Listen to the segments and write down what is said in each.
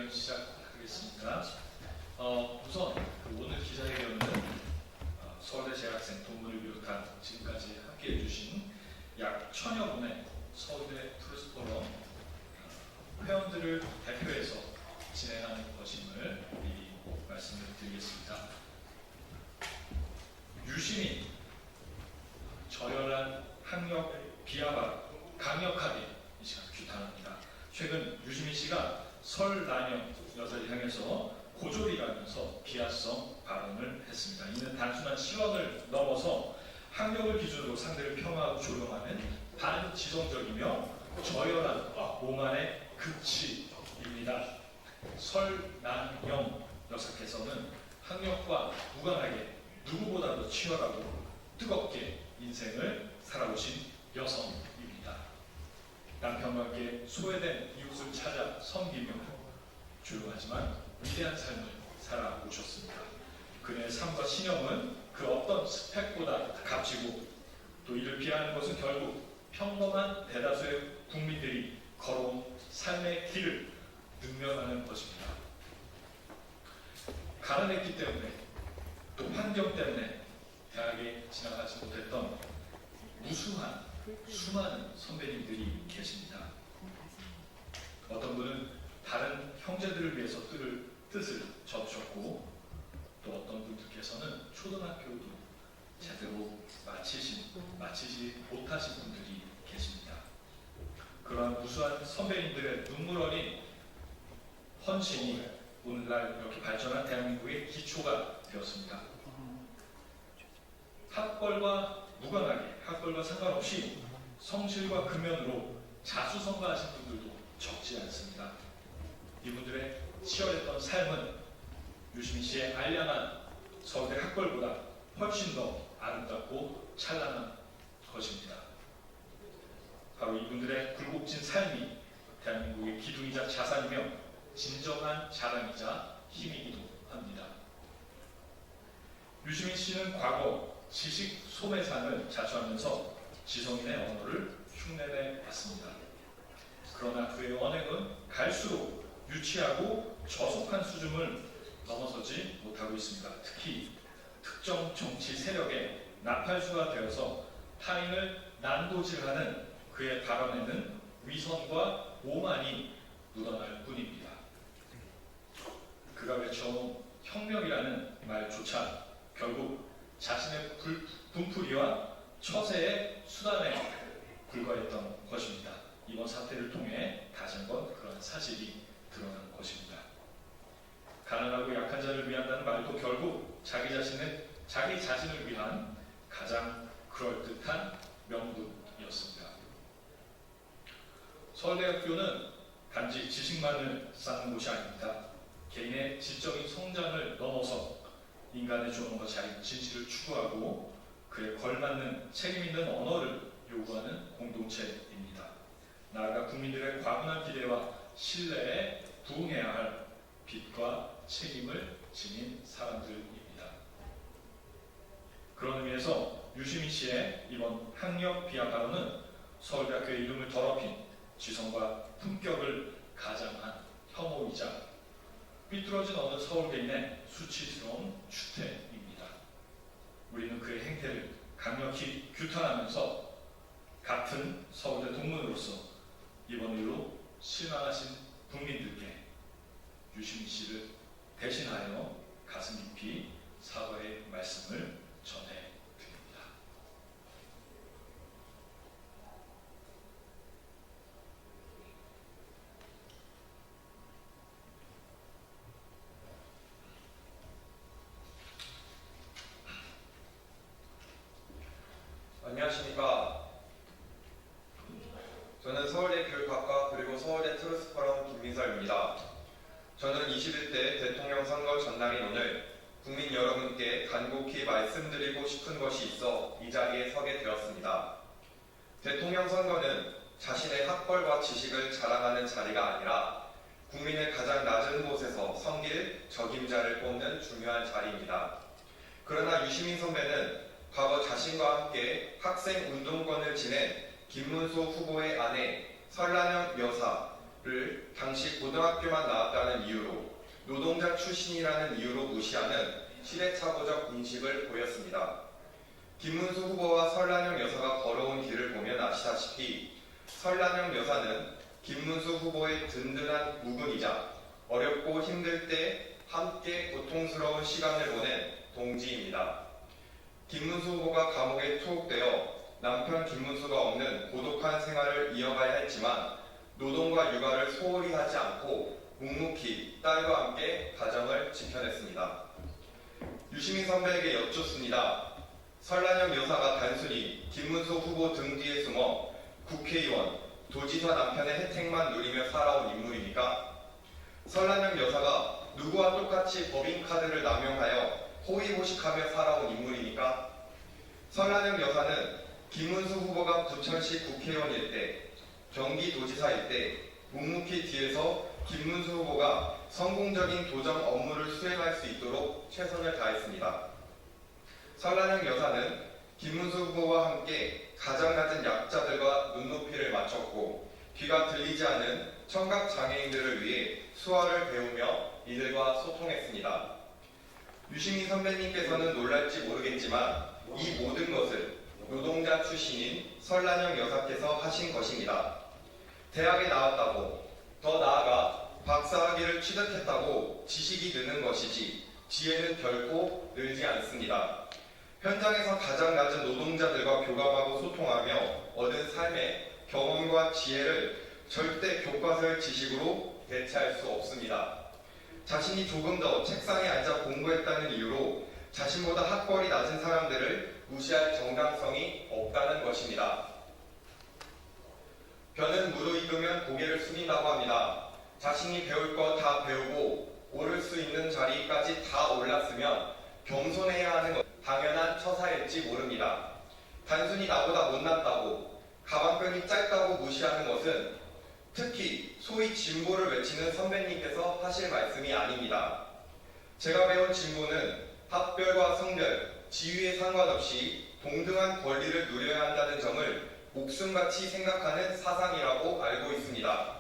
기자회견 시작하겠습니다. 우선 오늘 기자회견은 서울대 재학생 동문을 비롯한 지금까지 함께해 주신 약 1000여 분의 서울대 트루스포럼 회원들을 대표해서 진행하는 것임을 미리 말씀을 드리겠습니다. 유심히 저열한 학력 비하가 강력하게 이 시간 규탄합니다. 최근 유시민 씨가 설 난영 여자를 향해서 고졸이라면서 비하성 발언을 했습니다. 이는 단순한 시원을 넘어서 학력을 기준으로 상대를 폄하하고 조롱하는 반지성적이며 저열한 오만의 극치입니다. 설난영 여사께서는 학력과 무관하게 누구보다도 치열하고 뜨겁게 인생을 살아오신 여성입니다. 남편과 함께 소외된 이웃을 찾아 섬기며 조용하지만 위대한 삶을 살아오셨습니다. 그녀의 삶과 신념은 그 어떤 스펙보다 값지고 또 이를 비하하는 것은 결국 평범한 대다수의 국민들이 걸어온 삶의 길을 능멸하는 것입니다. 가난했기 때문에 또 환경 때문에 대학에 진학하지 못했던 무수한 수많은 선배님들이 계십니다. 어떤 분은 다른 형제들을 위해서 뜻을 접으셨고 또 어떤 분들께서는 초등학교도 제대로 마치지 못하신 분들이 계십니다. 그러한 무수한 선배님들의 눈물 어린 헌신이 오늘날 이렇게 발전한 대한민국의 기초가 되었습니다. 학벌과 무관하게, 학벌과 상관없이 성실과 근면으로 자수성가하신 분들도 적지 않습니다. 이분들의 치열했던 삶은 유시민 씨의 알량한 서울대 학벌보다 훨씬 더 아름답고 찬란한 것입니다. 바로 이분들의 굴곡진 삶이 대한민국의 기둥이자 자산이며 진정한 자랑이자 힘이기도 합니다. 유시민 씨는 과거 지식 소매상을 자처하면서 지성인의 언어를 흉내내 봤습니다. 그러나 그의 언행은 갈수록 유치하고 저속한 수준을 넘어서지 못하고 있습니다. 특히 특정 정치 세력의 나팔수가 되어서 타인을 난도질하는 그의 발언에는 위선과 오만이 묻어날 뿐입니다. 그가 외쳐온 혁명이라는 말조차 결국 자신의 분풀이와 처세의 수단에 불과했던 것입니다. 이번 사태를 통해 다시 한번 그런 사실이 드러난 것입니다. 가난하고 약한 자를 위한다는 말도 결국 자기 자신을 위한 가장 그럴듯한 명분이었습니다. 서울대학교는 단지 지식만을 쌓는 곳이 아닙니다. 개인의 지적인 성장을 넘어서 인간의 존엄과 자유, 진실을 추구하고 그에 걸맞는 책임있는 언어를 요구하는 공동체입니다. 나아가 국민들의 과분한 기대와 신뢰에 부응해야 할 빚과 책임을 지닌 사람들입니다. 그런 의미에서 유시민 씨의 이번 학력 비하 발언은 서울대학교의 이름을 더럽힌 지성과 품격을 가장한 혐오이자 삐뚤어진 어느 서울대인의 수치스러운 추태입니다. 우리는 그의 행태를 강력히 규탄하면서 같은 서울대 동문으로서 이번 일로 실망하신 국민들께 유시민 씨를 대신하여 가슴 깊이 사과의 말씀을 전해드립니다. 안녕하십니까. 저는 서울대 교육학과 그리고 서울대 트루스포럼 김민설입니다. 저는 21대 대통령 선거 전날인 오늘 국민 여러분께 간곡히 말씀드리고 싶은 것이 있어 이 자리에 서게 되었습니다. 대통령 선거는 자신의 학벌과 지식을 자랑하는 자리가 아니라 국민의 가장 낮은 곳에서 섬길 적임자를 뽑는 중요한 자리입니다. 그러나 유시민 선배는 과거 자신과 함께 학생 운동권을 지낸 김문수 후보의 아내 설란영 여사, 여사를 당시 고등학교만 나왔다는 이유로 노동자 출신이라는 이유로 무시하는 시대착오적 인식을 보였습니다. 김문수 후보와 설란영 여사가 걸어온 길을 보면 아시다시피 설란영 여사는 김문수 후보의 든든한 우군이자 어렵고 힘들 때 함께 고통스러운 시간을 보낸 동지입니다. 김문수 후보가 감옥에 투옥되어 남편 김문수가 없는 고독한 생활을 이어가야 했지만 노동과 육아를 소홀히 하지 않고 묵묵히 딸과 함께 가정을 지켜냈습니다. 유시민 선배에게 여쭙습니다. 설란영 여사가 단순히 김문수 후보 등 뒤에 숨어 국회의원, 도지사 남편의 혜택만 누리며 살아온 인물입니까? 설란영 여사가 누구와 똑같이 법인카드를 남용하여 호의호식하며 살아온 인물입니까? 설란영 여사는 김문수 후보가 부천시 국회의원일 때, 경기도지사일 때 묵묵히 뒤에서 김문수 후보가 성공적인 도정 업무를 수행할 수 있도록 최선을 다했습니다. 설란영 여사는 김문수 후보와 함께 가장 낮은 약자들과 눈높이를 맞췄고 귀가 들리지 않은 청각 장애인들을 위해 수화를 배우며 이들과 소통했습니다. 유시민 선배님께서는 놀랄지 모르겠지만 이 모든 것을 노동자 출신인 설란영 여사께서 하신 것입니다. 대학에 나왔다고, 더 나아가 박사학위를 취득했다고 지식이 느는 것이지 지혜는 결코 늘지 않습니다. 현장에서 가장 낮은 노동자들과 교감하고 소통하며 얻은 삶의 경험과 지혜를 절대 교과서의 지식으로 대체할 수 없습니다. 자신이 조금 더 책상에 앉아 공부했다는 이유로 자신보다 학벌이 낮은 사람들을 무시할 정당성이 없다는 것입니다. 벼는 무르익으면 고개를 숙인다고 합니다. 자신이 배울 거 다 배우고 오를 수 있는 자리까지 다 올랐으면 겸손해야 하는 것 당연한 처사일지 모릅니다. 단순히 나보다 못났다고, 가방끈이 짧다고 무시하는 것은 특히 소위 진보를 외치는 선배님께서 하실 말씀이 아닙니다. 제가 배운 진보는 학별과 성별, 지위에 상관없이 동등한 권리를 누려야 한다는 점을 목숨같이 생각하는 사상이라고 알고 있습니다.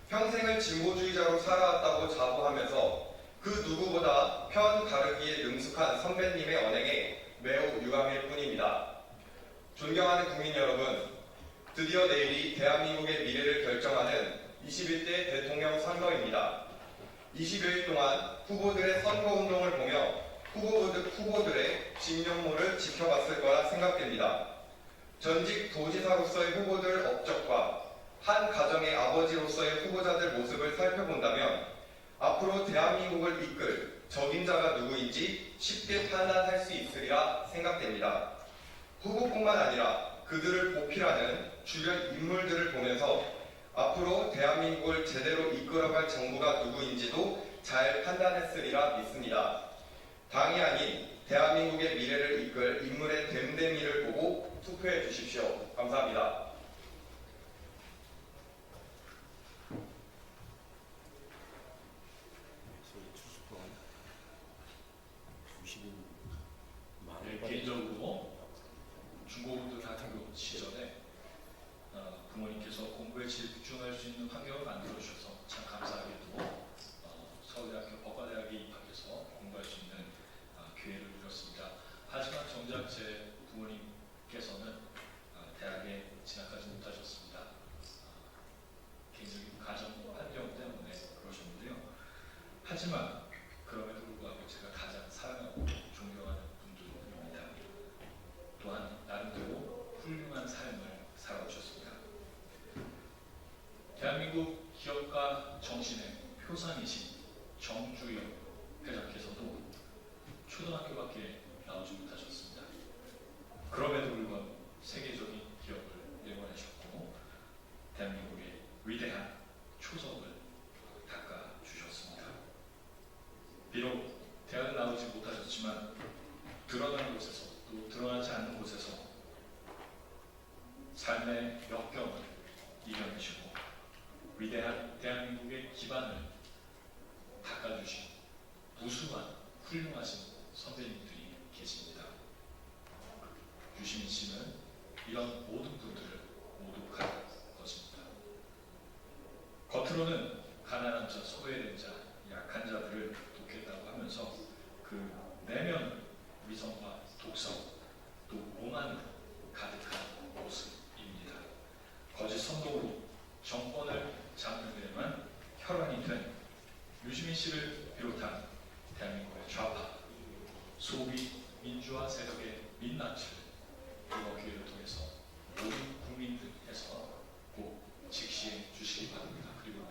평생을 진보주의자로 살아왔다고 자부하면서 그 누구보다 편 가르기에 능숙한 선배님의 언행에 매우 유감일 뿐입니다. 존경하는 국민 여러분, 드디어 내일이 대한민국의 미래를 결정하는 21대 대통령 선거입니다. 20여일 동안 후보들의 선거운동을 보며 후보들의 진면모를 지켜봤을 거라 생각됩니다. 전직 도지사로서의 후보들 업적과 한 가정의 아버지로서의 후보자들 모습을 살펴본다면 앞으로 대한민국을 이끌 적임자가 누구인지 쉽게 판단할 수 있으리라 생각됩니다. 후보뿐만 아니라 그들을 보필하는 주변 인물들을 보면서 앞으로 대한민국을 제대로 이끌어갈 정부가 누구인지도 잘 판단했으리라 믿습니다. 당이 아닌 대한민국의 미래를 이끌 인물의 됨됨이를 보고 투표해 주십시오. 감사합니다. 개인적으로 중고등학교 시절에 부모님께서 공부에 집중할 수 있는 환경을 만들어 주셔서 참 감사하게도 서울대학교 법과대학에 입학해서 공부할 수 있는 기회를 누렸습니다. 하지만 정작 제 부모님께서는 대학에 진학하지 못하셨습니다. 개인적인 가정 환경 때문에 그러셨는데요. 하지만 그럼에도 불구하고 제가 가장 사랑하고 존경하는 분들입니다. 또한 나름대로 훌륭한 삶을 살아오셨습니다. 대한민국 기업가 정신의 표상이신 정주영 회장께서도 초등학교밖에 나오지 못하셨습니다. 그럼에도 불구하고 세계적인 기업을 내보내셨고 대한민국의 위대한 초석을 닦아주셨습니다. 비록 대학을 나오지 못하셨지만 드러나는 곳에서 또 드러나지 않는 곳에서 삶의 역경을 이겨내시고 위대한 대한민국의 기반을 닦아주신 무수한 훌륭하신 선배님들이 계십니다. 유시민 씨는 이런 모든 분들을 모두 가진 것입니다. 겉으로 겉으로는 가난한 자, 소외된 자, 약한 자들을 돕겠다고 하면서 그 내면 위선과 독성, 또 오만으로 가득한 모습입니다. 거짓 선동으로 정권을 잡는 데만 혈안이 된 유시민 씨를 비롯한 대한민국의 좌파, 소위 민주화 세력의 민낯을 이번 기회를 통해서 모든 국민들께서 꼭 직시해 주시기 바랍니다. 그리고